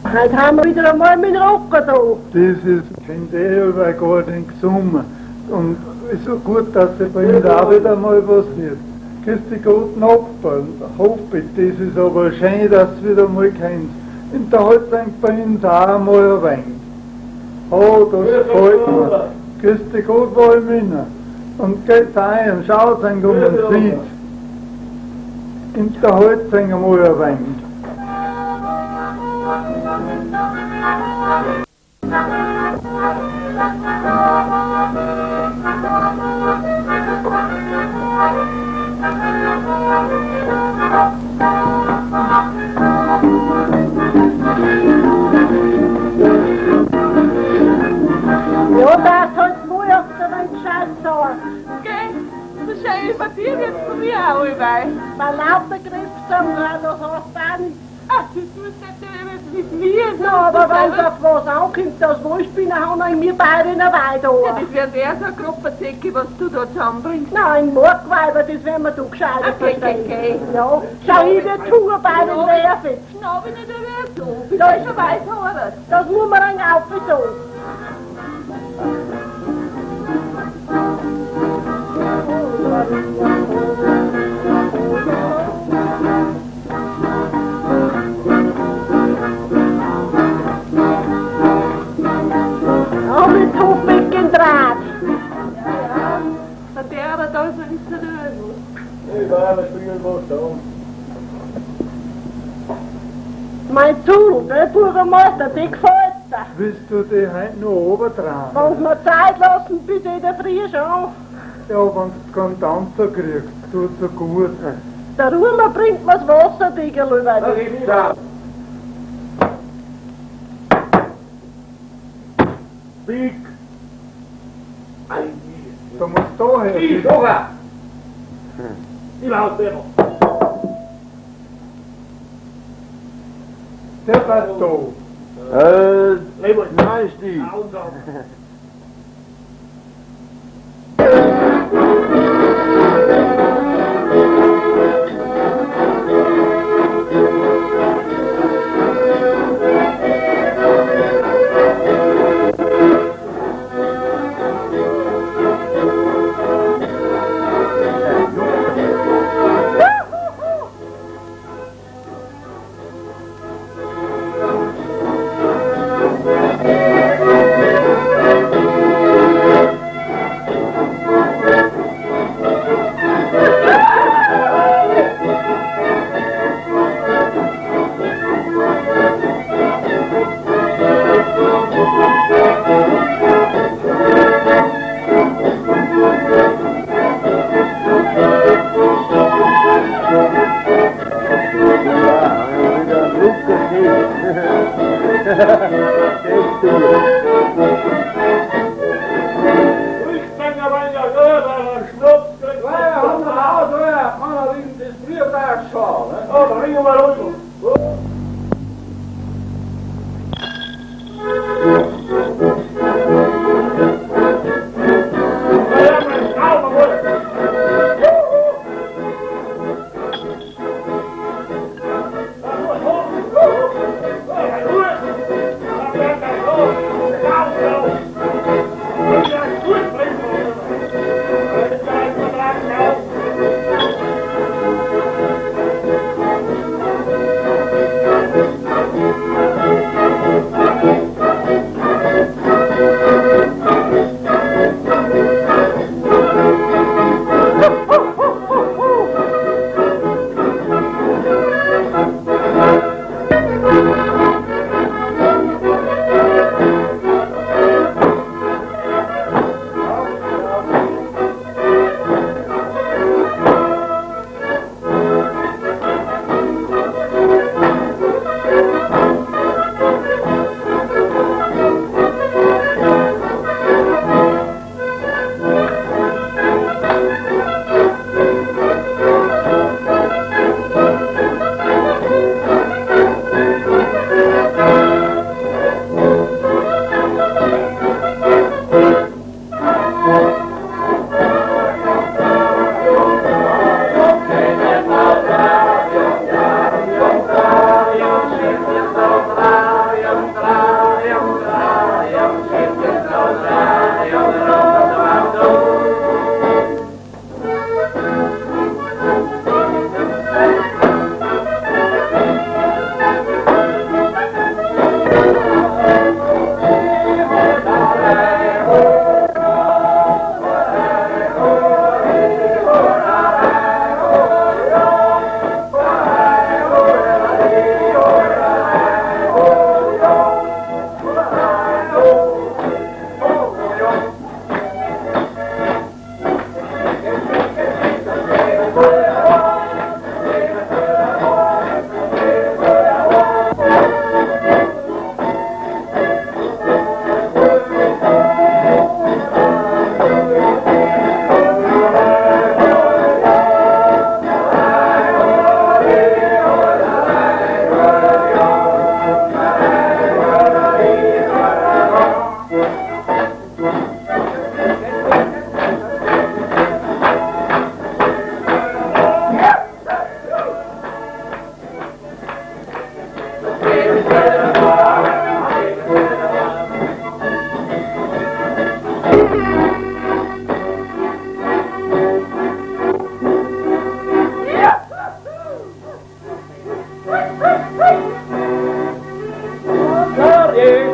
Heute haben wir wieder einmal mit Rocker da. Das ist, kennt überall gar den gesungen. Und ist so gut, dass er bei uns auch wieder mal was wird. Grüß dich guten Nachbarn, Hofbitt, das ist aber schön, dass du wieder mal kennst. In der Haltung bei uns auch einmal ein wenig. Oh, das gefällt mir. Grüß dich gut, Walminer. Und geht ein, schaut ein und man sieht. In der Haltung einmal ein wenig. Ja, das hat wohl auf der Scheiß sagen. Gell? So schön bei dir jetzt von mir auch dabei. Bei lauter Griffsachen, das hast du auch nicht. Ach, du tust natürlich mit mir. Ja, aber wenn es auf was ankommt, das Wohlspielen haben, haben wir beide in der Weide Ja, an. das wäre der so ein Gruppenzecke, was du da zusammenbringst. Nein, Mordweiber, das werden wir doch gescheiter Okay. Ja, schau ich dir zu bei den Wehrfitz. Na, bin ich da wieder so. Da Da ist ist ein Weißhaarer. Das muss man dann auch versuchen. Ja, mit Hofbeck in Draht. Ja. Der aber da ist ein bisschen nervös. Ich war aber spielen was da. Mein Zul, der Bürgermeister, der gefällt dir. Willst du die heute noch obentragen? Wenn sie mir Zeit lassen, bitte in der Früh schon. Ja, wenn du keinen Tanzer kriegst, tut so gut. Der Rumer bringt mir's Wasser, Diggerl, weil Big! Du musst da her. Ich sogar! Ich laut selber. Der passt da. Nein, Stief.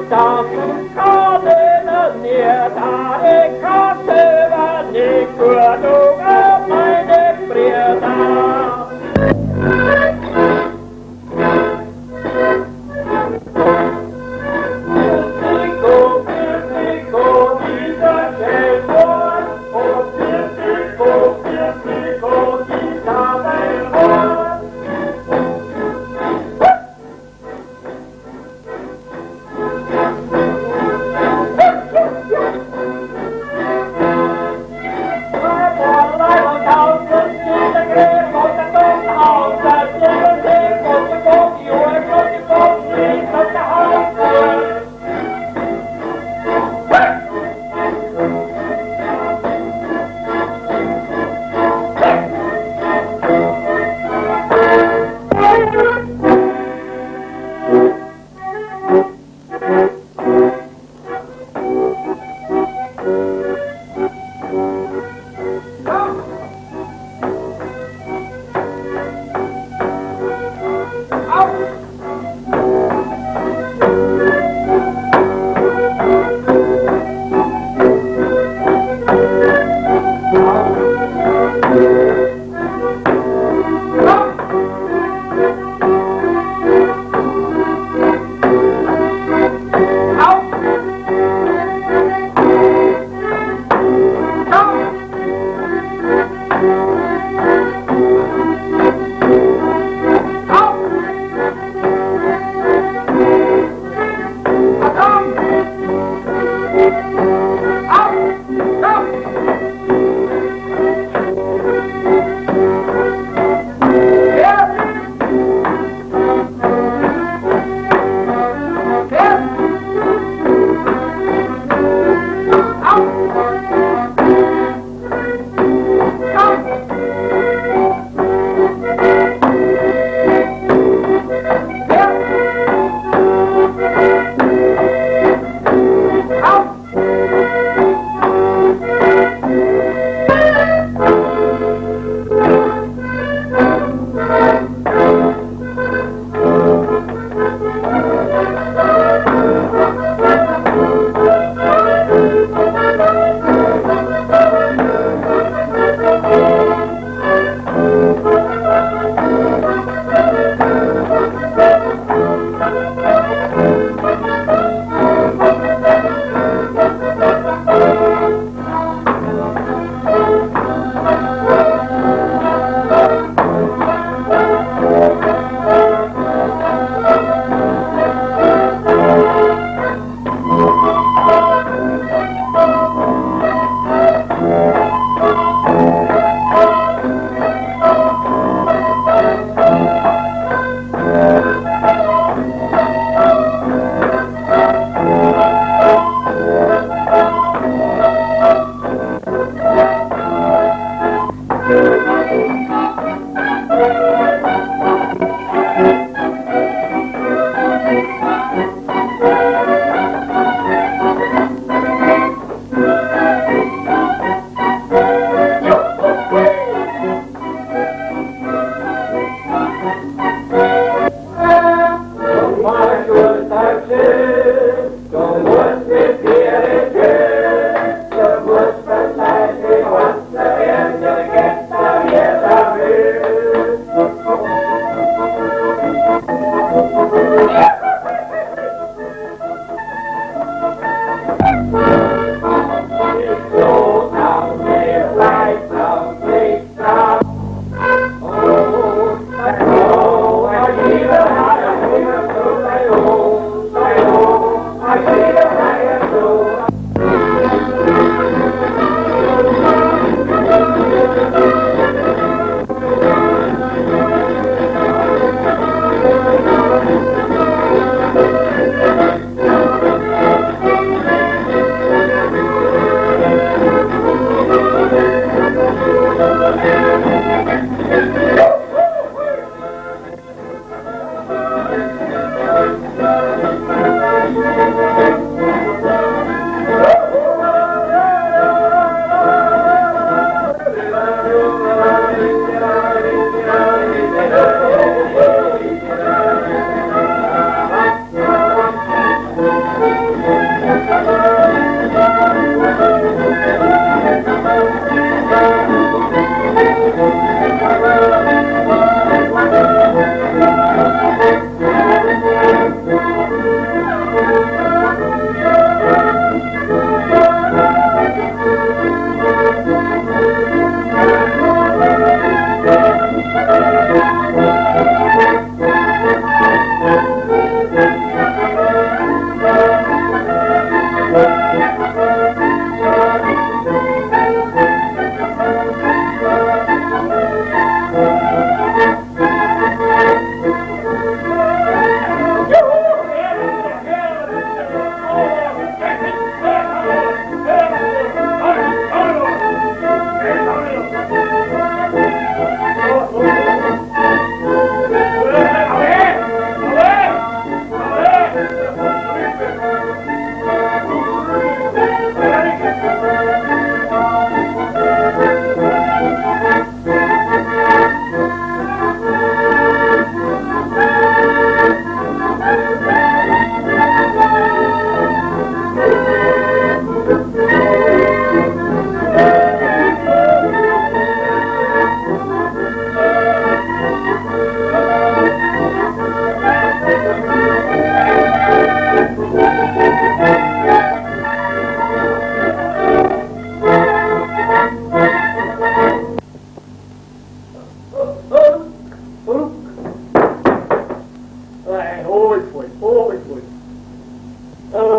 das kann ich nicht, da ich kann selber nicht gut über meine Brüder. Pistico, dieser Schellborn, und Pistico, dieser Schellborn. Aussah, mich, besonderen,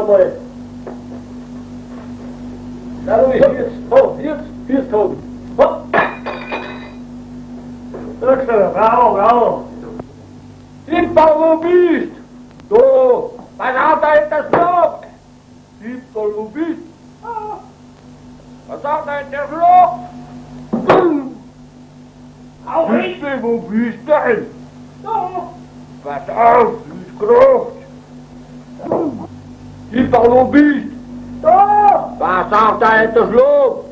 einmal. Na, du, jetzt Tobi. Hopp! Bravo, bravo. Siebter, wo bist du? Was hat da in der Flug? Siebter, wo bist du? Was hat da in der Flug? Auch ich. Wo bist du denn? Pass auf, du bist groß. Siebter, wo bist du? Was hat da in der Flug?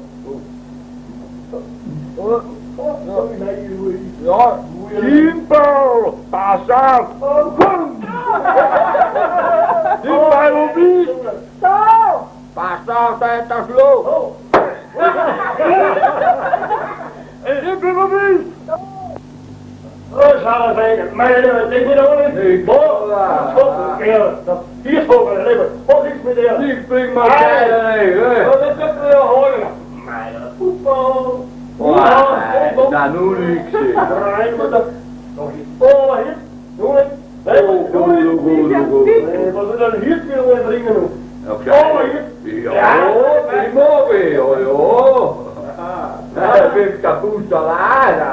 Ja, Simpel, pass auf! Simpel, wo bist du? Pass auf, da ist der Schluck! Simpel, wo bist du? Schau mal, meine Liebe, denk nicht ohne! Hier ist Vogel, Liebe! Was ist mit dir? Ich bring mal keine, das ist mir holen! Meine Fußball! Na, nu niks. Rein met dat. Nog iets. Oh, hier. Doe het. Nee, doe het. Wat is dat hier weer dringen nu? Oh, hier. Ja, die mogen. Ja, dat vind ik kapoet salade.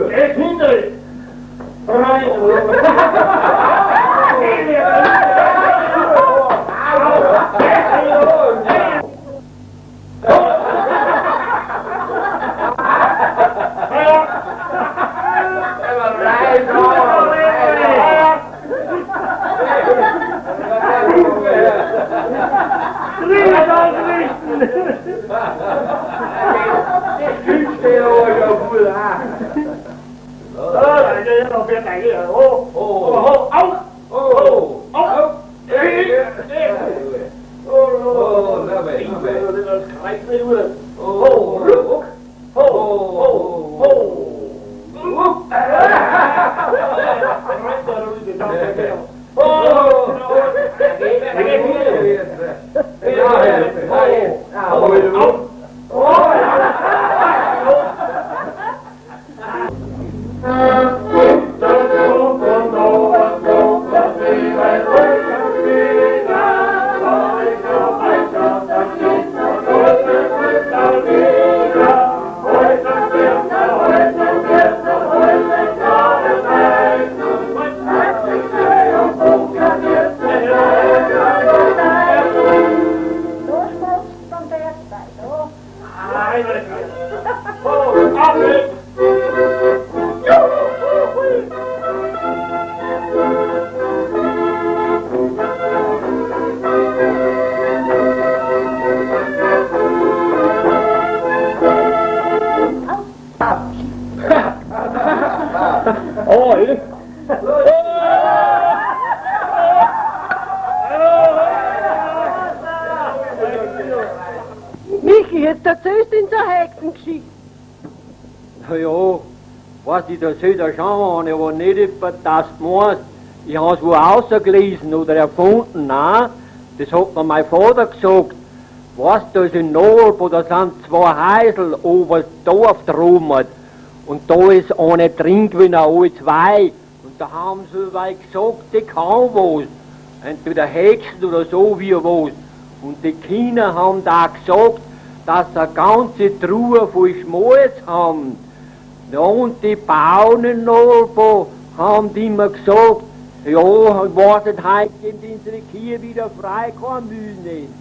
Ik hinder het. Michi, jetzt erzählst du in so Hexengeschichte. Na ja, was ich da soll da schauen, aber nicht etwa das meinst. Ich hab's wo ausgelesen oder erfunden, nein. Das hat mir mein Vater gesagt. Weißt du, da ist in Nolbo, da sind zwei Häusl oben Dorf drum. Und da ist eine drin gewesen, alle zwei. Und da haben sie weil gesagt, die kann was. Entweder Hexen oder so wie was. Und die Kinder haben da gesagt, dass sie eine ganze Truhe voll Schmalz haben. Ja, und die Bauern in Nolbo haben die immer gesagt, ja, wartet heute in unsere Kirche wieder frei, kein Mühe nicht.